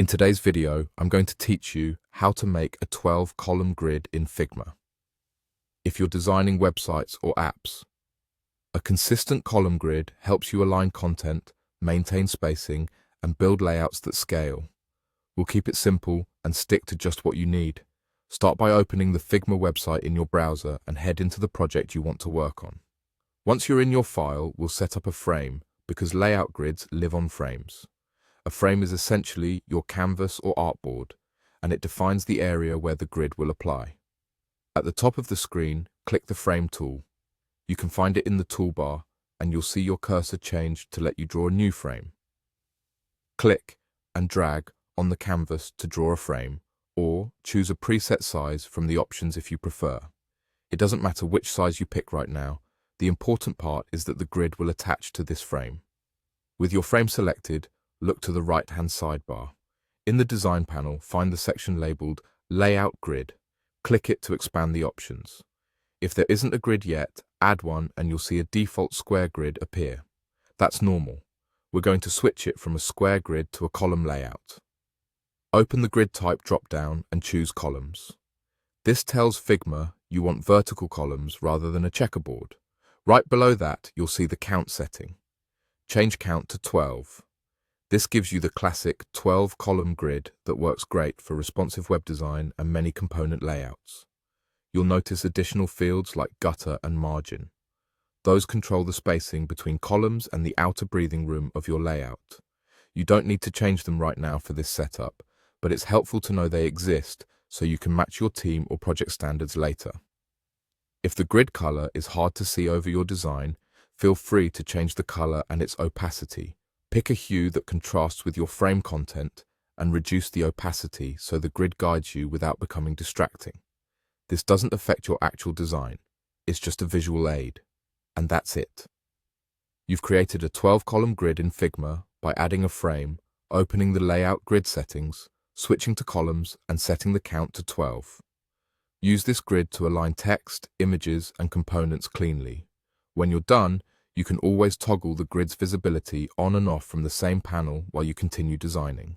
In today's video, I'm going to teach you how to make a 12-column grid in Figma. If you're designing websites or apps, a consistent column grid helps you align content, maintain spacing, and build layouts that scale. We'll keep it simple and stick to just what you need. Start by opening the Figma website in your browser and head into the project you want to work on. Once you're in your file, we'll set up a frame because layout grids live on frames. A frame is essentially your canvas or artboard, and it defines the area where the grid will apply. At the top of the screen, click the Frame tool. You can find it in the toolbar, and you'll see your cursor change to let you draw a new frame. Click and drag on the canvas to draw a frame, or choose a preset size from the options if you prefer. It doesn't matter which size you pick right now. The important part is that the grid will attach to this frame. With your frame selected, look to the right-hand sidebar. In the Design panel, find the section labeled Layout Grid. Click it to expand the options. If there isn't a grid yet, add one and you'll see a default square grid appear. That's normal. We're going to switch it from a square grid to a column layout. Open the Grid Type drop-down and choose Columns. This tells Figma you want vertical columns rather than a checkerboard. Right below that, you'll see the Count setting. Change Count to 12. This gives you the classic 12-column grid that works great for responsive web design and many component layouts. You'll notice additional fields like gutter and margin. Those control the spacing between columns and the outer breathing room of your layout. You don't need to change them right now for this setup, but it's helpful to know they exist so you can match your team or project standards later. If the grid color is hard to see over your design, feel free to change the color and its opacity. Pick a hue that contrasts with your frame content and reduce the opacity so the grid guides you without becoming distracting. This doesn't affect your actual design, it's just a visual aid. And that's it. You've created a 12-column grid in Figma by adding a frame, opening the layout grid settings, switching to columns, and setting the count to 12. Use this grid to align text, images, and components cleanly. When you're done, you can always toggle the grid's visibility on and off from the same panel while you continue designing.